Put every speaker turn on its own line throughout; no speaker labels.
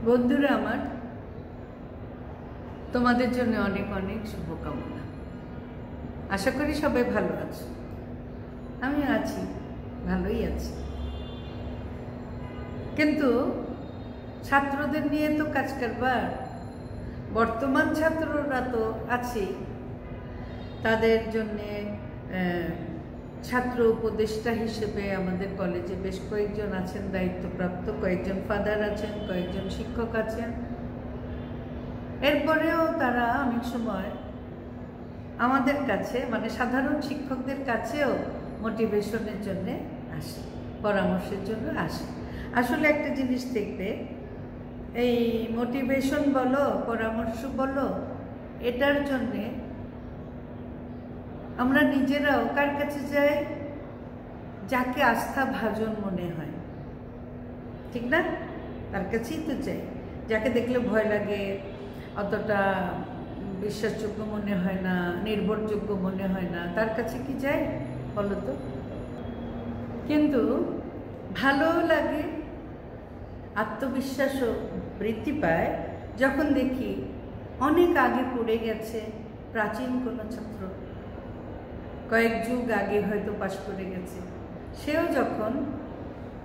বন্ধুরা আমার, তোমাদের জন্য অনেক অনেক শুভকামনা। আশা করি সবাই ভালো আছো। আমি আছি, ভালোই আছি। কিন্তু ছাত্রদের নিয়ে তো কাজ করবার, বর্তমান ছাত্ররা তো আছেই, তাদের জন্যে ছাত্র উপদেষ্টা হিসেবে আমাদের কলেজে বেশ কয়েকজন আছেন দায়িত্বপ্রাপ্ত, কয়েকজন ফাদার আছেন, কয়েকজন শিক্ষক আছেন। এরপরেও তারা অনেক সময় আমাদের কাছে, মানে সাধারণ শিক্ষকদের কাছেও মোটিভেশনের জন্য আসে, পরামর্শের জন্য আসে। আসলে একটা জিনিস দেখবে, এই মোটিভেশন বলো, পরামর্শ বলো, এটার জন্যে আমরা নিজেরাও কার কাছে যাই? যাকে আস্থা ভাজন মনে হয়, ঠিক না? তার কাছেই তো চাই। যাকে দেখলে ভয় লাগে, অতটা বিশ্বাসযোগ্য মনে হয় না, নির্ভরযোগ্য মনে হয় না, তার কাছে কি যাই বলো তো? কিন্তু ভালোও লাগে, আত্মবিশ্বাসও বৃদ্ধি পায় যখন দেখি অনেক আগে পড়ে গেছে প্রাচীন কোনো ছাত্র, কয়েক যুগ আগে হয়তো পাশ করে গেছে, সেও যখন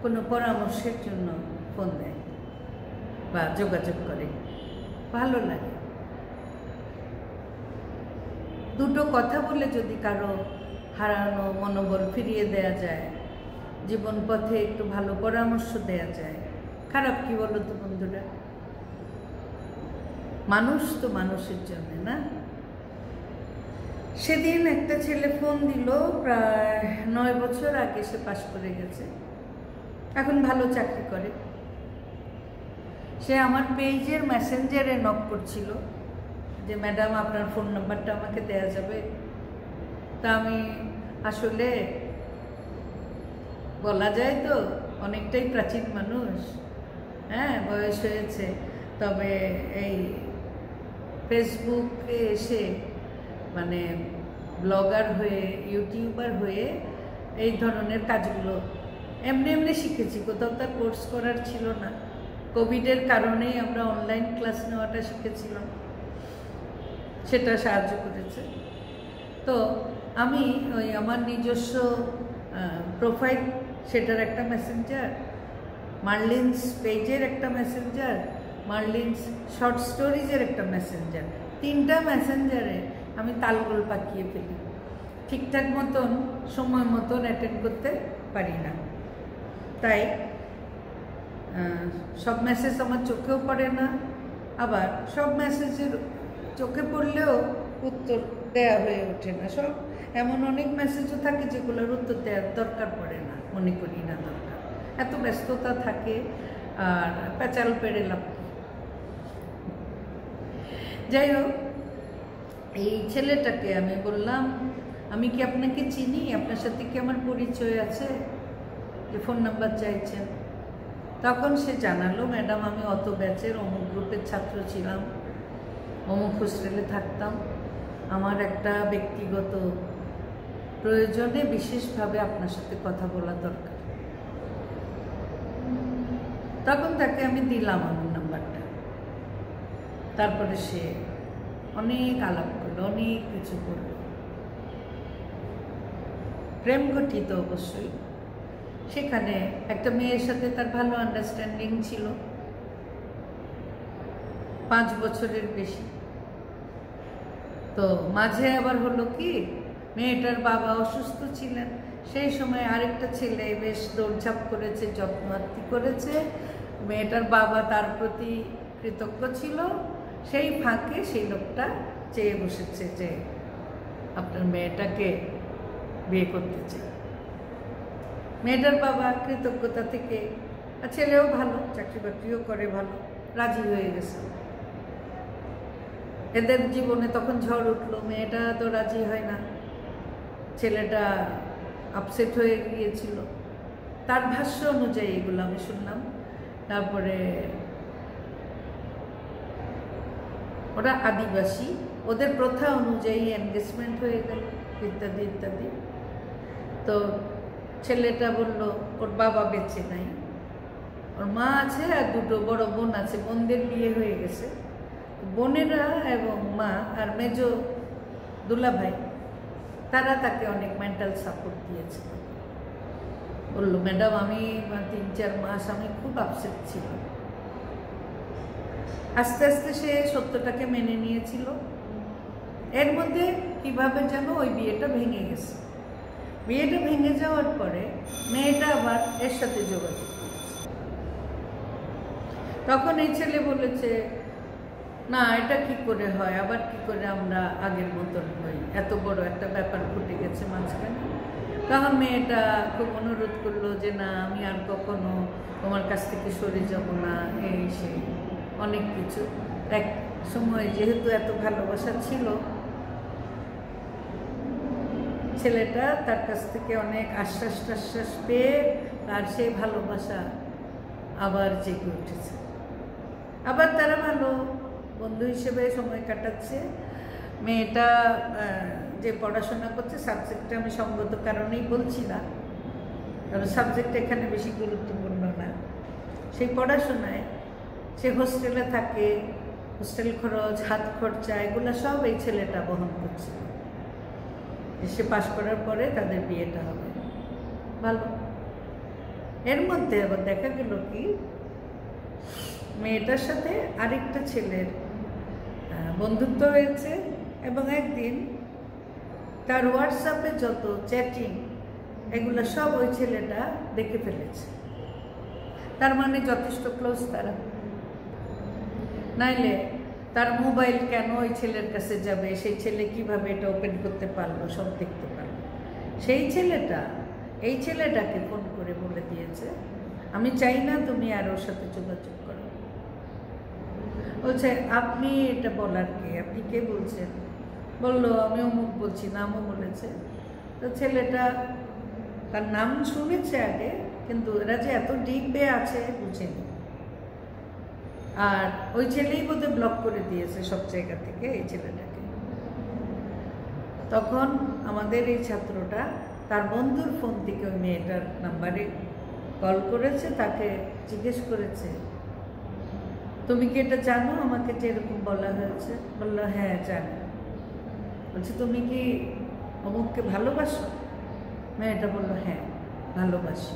কোনো পরামর্শের জন্য ফোন দেয় বা যোগাযোগ করে, ভালো লাগে। দুটো কথা বলে যদি কারো হারানো মনোবল ফিরিয়ে দেয়া যায়, জীবন পথে একটু ভালো পরামর্শ দেয়া যায়, খারাপ কি বলো তো বন্ধুরা? মানুষ তো মানুষের জন্য, না? সেদিন একটা ছেলে ফোন দিল, প্রায় 9 বছর আগে সে পাশ করে গেছে, এখন ভালো চাকরি করে। সে আমার পেজের মেসেঞ্জারে নক করছিল যে ম্যাডাম আপনার ফোন নাম্বারটা আমাকে দেয়া যাবে? তা আমি আসলে বলা যায় তো অনেকটাই প্রাচীন মানুষ, হ্যাঁ বয়স হয়েছে, তবে এই ফেসবুকে এসে মানে ব্লগার হয়ে, ইউটিউবার হয়ে এই ধরনের কাজগুলো এমনি এমনি শিখেছি, কোথাও তার কোর্স করার ছিল না। কোভিডের কারণেই আমরা অনলাইন ক্লাস নেওয়াটা শিখেছিলাম, সেটা সাহায্য করেছে। তো আমি ওই আমার নিজস্ব প্রোফাইল, সেটার একটা মেসেঞ্জার, মার্লিন্স পেজের একটা মেসেঞ্জার, মার্লিন্স শর্ট স্টোরিজের একটা মেসেঞ্জার, 3টা মেসেঞ্জারে আমি তালগোল পাকিয়ে ফেলি। ঠিকঠাক মতন সময় মতন অ্যাটেন্ড করতে পারি না, তাই সব মেসেজ আমার চোখেও পড়ে না, আবার সব মেসেজের চোখে পড়লেও উত্তর দেয়া হয়ে ওঠে না। সব এমন অনেক মেসেজও থাকে যেগুলোর উত্তর দেওয়ার দরকার পড়ে না, মনে করি না দরকার, এত ব্যস্ততা থাকে আর পেঁচাল পেড়ে লাভ। যাই হোক, এই ছেলেটাকে আমি বললাম, আমি কি আপনাকে চিনি? আপনার সাথে কি আমার পরিচয় আছে যে ফোন নাম্বার চাইছেন? তখন সে জানালো, ম্যাডাম আমি অত ব্যাচের অমুক গ্রুপের ছাত্র ছিলাম, অমুক হোস্টেলে থাকতাম, আমার একটা ব্যক্তিগত প্রয়োজনে বিশেষভাবে আপনার সাথে কথা বলা দরকার। তখন তাকে আমি দিলাম আমার নাম্বারটা। তারপরে সে অনেক আলাপ করলো, অনেক কিছু করলো, প্রেম গঠিত অবশ্যই। সেখানে একটা মেয়ের সাথে তার ভালো আন্ডারস্ট্যান্ডিং ছিল, 5 বছরের বেশি। তো মাঝে আবার হলো কি, মেয়েটার বাবা অসুস্থ ছিলেন, সেই সময় আরেকটা ছেলে বেশ দৌড়ঝাঁপ করেছে, যত্নআত্তি করেছে, মেয়েটার বাবা তার প্রতি কৃতজ্ঞ ছিল। সেই ফাঁকে সেই লোকটা চেয়ে বসেছে যে আপনার মেয়েটাকে বিয়ে করতে চাই। মেয়েটার বাবা কৃতজ্ঞতা থেকে, আর ছেলেও ভালো, চাকরি বাকরিও করে ভালো, রাজি হয়ে গেছে। এদের জীবনে তখন ঝড় উঠলো, মেয়েটা তো রাজি হয় না, ছেলেটা আপসেট হয়ে গিয়েছিল তার ভাষ্য অনুযায়ী, এগুলো আমি শুনলাম। তারপরে ওরা আদিবাসী, ওদের প্রথা অনুযায়ী এনগেজমেন্ট হয়ে গেল, ইত্যাদি ইত্যাদি। তো ছেলেটা বলল ওর বাবা বেঁচে নাই, ওর মা আছে আর দুটো বড় বোন আছে, বোনদের বিয়ে হয়ে গেছে। বোনেরা এবং মা আর মেজো দুলাভাই তারা তাকে অনেক মেন্টাল সাপোর্ট দিয়েছে। বললো ম্যাডাম আমি 3-4 মাস আমি খুব আপসেট ছিল। আস্তে আস্তে সে সত্যটাকে মেনে নিয়েছিল। এর মধ্যে কিভাবে যেন ওই বিয়েটা ভেঙে গেছে। বিয়েটা ভেঙে যাওয়ার পরে মেয়েটা আবার এর সাথে যোগাযোগ করেছে। তখন এই ছেলে বলেছে না এটা কি করে হয়, আবার কি করে আমরা আগের মতন হই, এত বড় একটা ব্যাপার ঘটে গেছে মাঝখানে। তখন মেয়েটা খুব অনুরোধ করলো যে না আমি আর কখনো তোমার কাছ থেকে সরে যাব না, এই সেই অনেক কিছু। এক সময় যেহেতু এত ভালোবাসা ছিল, ছেলেটা তার কাছ থেকে অনেক আশ্বাস টাশ্বাস পেয়ে তার সেই ভালোবাসা আবার জেগে উঠেছে। আবার তারা ভালো বন্ধু হিসেবে সময় কাটাচ্ছে। মেয়েটা যে পড়াশোনা করছে, সাবজেক্টটা আমি সঙ্গত কারণেই বলছি না, কারণ সাবজেক্ট এখানে বেশি গুরুত্বপূর্ণ না। সেই পড়াশোনায় সে হোস্টেলে থাকে, হোস্টেল খরচ, হাত খরচা এগুলো সব এই ছেলেটা বহন করছে। সে পাশ করার পরে তাদের বিয়েটা হবে, ভালো। এর মধ্যে আবার দেখা গেল কি মেয়েটার সাথে আরেকটা ছেলের বন্ধুত্ব হয়েছে, এবং একদিন তার হোয়াটসঅ্যাপে যত চ্যাটিং এগুলো সব ওই ছেলেটা দেখে ফেলেছে। তার মানে যথেষ্ট ক্লোজ তারা, নাইলে তার মোবাইল কেন ওই ছেলের কাছে যাবে, সেই ছেলে কিভাবে এটা ওপেন করতে পারলো, সব দেখতে পারলো। সেই ছেলেটা এই ছেলেটাকে ফোন করে বলে দিয়েছে আমি চাই না তুমি আর ওর সাথে যোগাযোগ করো। বলছে আপনি এটা বলার কে, আপনি কে বলছেন? বললো আমি অমুক বলছি, নামও বলেছে। তো ছেলেটা তার নাম শুনেছে আগে, কিন্তু এরা যে এত ডিপে আছে বুঝেনি। আর ওই ছেলেই বোধহয় ব্লক করে দিয়েছে সব জায়গা থেকে এই ছেলেটাকে। তখন আমাদের এই ছাত্রটা তার বন্ধুর ফোন থেকে ওই মেয়েটার নাম্বারে কল করেছে, তাকে জিজ্ঞেস করেছে তুমি কি এটা জানো, আমাকে যে এরকম বলা হয়েছে? বললো হ্যাঁ জানি। বলছে তুমি কি অমুককে ভালোবাসো? মেয়েটা বললো হ্যাঁ ভালোবাসি।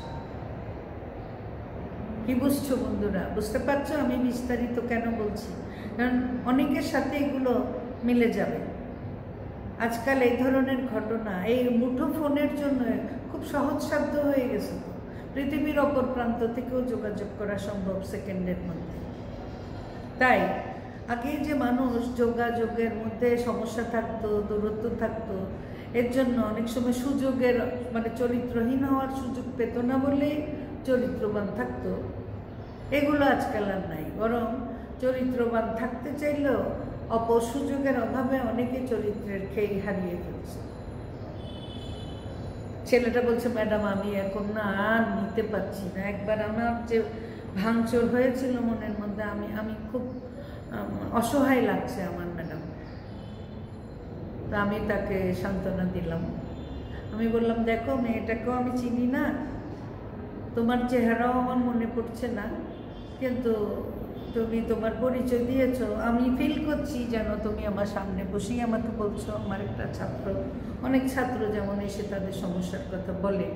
কি বুঝছো বন্ধুরা? বুঝতে পারছো আমি বিস্তারিত কেন বলছি? কারণ অনেকের সাথে এগুলো মিলে যাবে। আজকাল এই ধরনের ঘটনা এই মুঠো ফোনের জন্য খুব সহজসাধ্য হয়ে গেছে। পৃথিবীর অপর প্রান্ত থেকেও যোগাযোগ করা সম্ভব সেকেন্ডের মধ্যে। তাই আগে যে মানুষ যোগাযোগের মধ্যে সমস্যা থাকতো, দূরত্ব থাকতো, এর জন্য অনেক সময় সুযোগের মানে চরিত্রহীন হওয়ার সুযোগ পেত না বলেই চরিত্রবান থাকতো। এগুলো আজকাল আর নাই, বরং চরিত্রবান থাকতে চাইলেও অপসুযোগের অভাবে অনেকে চরিত্রের খেই হারিয়ে ফেলছে। ছেলেটা বলছে ম্যাডাম আমি এখন না আর নিতে পারছি না, একবার আমার যে ভাঙচুর হয়েছিল মনের মধ্যে, আমি খুব অসহায় লাগছে আমার ম্যাডাম। তা আমি তাকে সান্ত্বনা দিলাম। আমি বললাম দেখো মেয়েটাকেও আমি চিনি না, তোমার চেহারাও আমার মনে পড়ছে না, কিন্তু তুমি তোমার পরিচয় দিয়েছো, আমি ফিল করছি যেন তুমি আমার সামনে বসেই আমাকে বলছো। আমার একটা ছাত্র, অনেক ছাত্র যেমন এসে তাদের সমস্যার কথা বলে,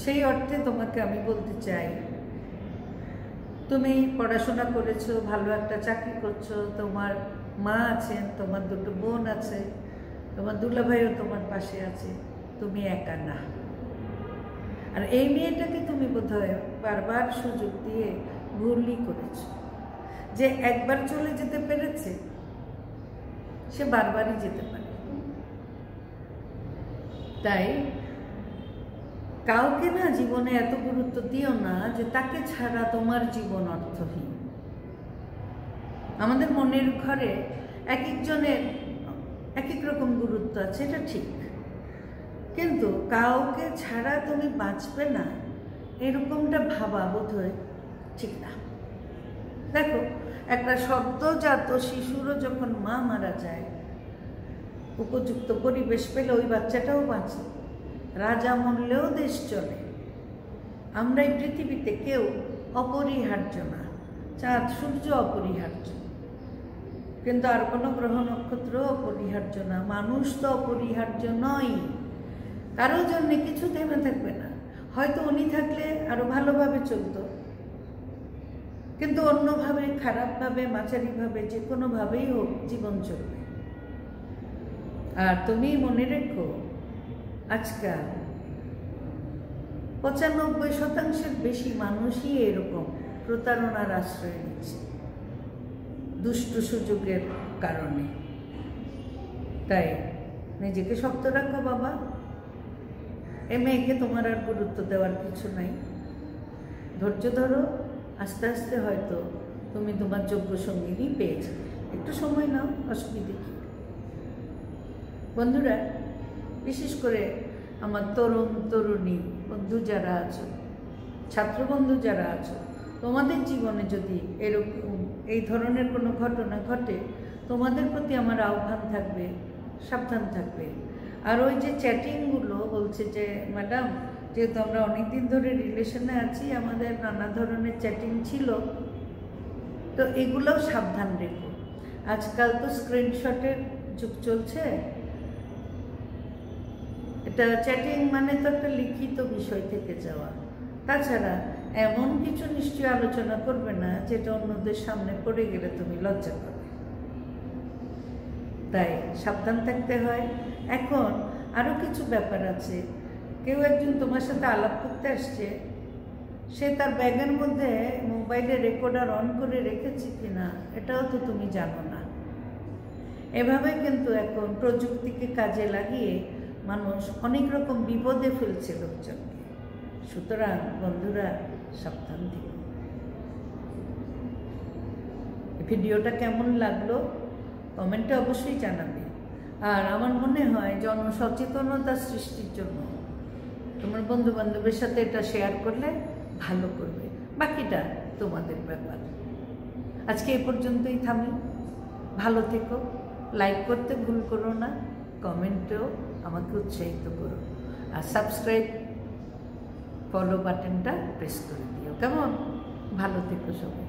সেই অর্থে তোমাকে আমি বলতে চাই তুমি পড়াশোনা করেছো, ভালো একটা চাকরি করছো, তোমার মা আছেন, তোমার দুটো বোন আছে, তোমার দুলাভাইও তোমার পাশে আছে, তুমি একা না। আর এই মেয়েটাকে তুমি বোধহয় বারবার সুযোগ দিয়ে ভুলই করেছ। যে একবার চলে যেতে পেরেছে সে বারবারই যেতে পারে। তাই কাউকে না জীবনে এত গুরুত্ব দিও না যে তাকে ছাড়া তোমার জীবন অর্থহীন। আমাদের মনের ঘরে এক একজনের এক এক রকম গুরুত্ব আছে, এটা ঠিক, কিন্তু কাউকে ছাড়া তুমি বাঁচবে না এরকমটা ভাবা বোধহয় ঠিক না। দেখো একটা সদ্যজাত শিশুরও যখন মা মারা যায়, উপযুক্ত পরিবেশ পেলে ওই বাচ্চাটাও বাঁচে। রাজা মরলেও দেশ চলে, আমরা এই পৃথিবীতে কেউ অপরিহার্য না, চাঁদ সূর্য অপরিহার্য, কিন্তু আর কোনো গ্রহ নক্ষত্র অপরিহার্য না। মানুষ তো অপরিহার্য নয়, কারোর জন্য কিছু থেমে থাকবে না। হয়তো উনি থাকলে আরো ভালোভাবে চলতো, কিন্তু অন্যভাবে, খারাপভাবে, মাঝারিভাবে, যে কোনোভাবেই হোক জীবন চলবে। আর তুমি মনে রেখো, আজকাল 95% বেশি মানুষই এরকম প্রতারণার আশ্রয় নিচ্ছে দুষ্টু সুযোগের কারণে। তাই নিজেকে শক্ত রাখো বাবা। এ মেয়েকে তোমার আর গুরুত্ব দেওয়ার কিছু নাই, ধৈর্য ধরো, আস্তে আস্তে হয়তো তুমি তোমার যোগ্য সঙ্গিনী পেয়েছো। একটু সময় নাও, অসুবিধে কি। বন্ধুরা, বিশেষ করে আমার তরুণ তরুণী বন্ধু যারা আছো, ছাত্র বন্ধু যারা আছো, তোমাদের জীবনে যদি এরকম এই ধরনের কোনো ঘটনা ঘটে, তোমাদের প্রতি আমার আহ্বান থাকবে, সাবধান থাকবে। আর ওই যে চ্যাটিংগুলো বলছে যে ম্যাডাম, যেহেতু আমরা অনেকদিন ধরে রিলেশনে আছি, আমাদের নানা ধরনের চ্যাটিং ছিল, তো এগুলোও সাবধান রেখো। আজকাল তো স্ক্রিনশটের যুগ চলছে। এটা চ্যাটিং মানে তো একটা লিখিত বিষয় থেকে যাওয়া। তাছাড়া এমন কিছু নিশ্চয়ই আলোচনা করবে না যেটা অন্যদের সামনে পড়ে গেলে তুমি লজ্জা পাবে। তাই সাবধান থাকতে হয়। এখন আরও কিছু ব্যাপার আছে। কেউ একজন তোমার সাথে আলাপ করতে আসছে, সে তার ব্যাগের মধ্যে মোবাইলে রেকর্ডার অন করে রেখেছে কিনা এটাও তো তুমি জানো না। এভাবে কিন্তু এখন প্রযুক্তিকে কাজে লাগিয়ে মানুষ অনেক রকম বিপদে ফেলছে লোকজনকে। সুতরাং বন্ধুরা, সাবধান দিও। ভিডিওটা কেমন লাগলো কমেন্টে অবশ্যই জানাবে। আর আমার মনে হয় জনসচেতনতা সৃষ্টির জন্য তোমার বন্ধু বান্ধবের সাথে এটা শেয়ার করলে ভালো করবে, বাকিটা তোমাদের ব্যাপার। আজকে এ পর্যন্তই থামি। ভালো থেকো, লাইক করতে ভুল করো না, কমেন্টেও আমাকে উৎসাহিত করো, আর সাবস্ক্রাইব ফলো বাটনটা প্রেস করে দিও। কেমন? ভালো থেকো সবাই।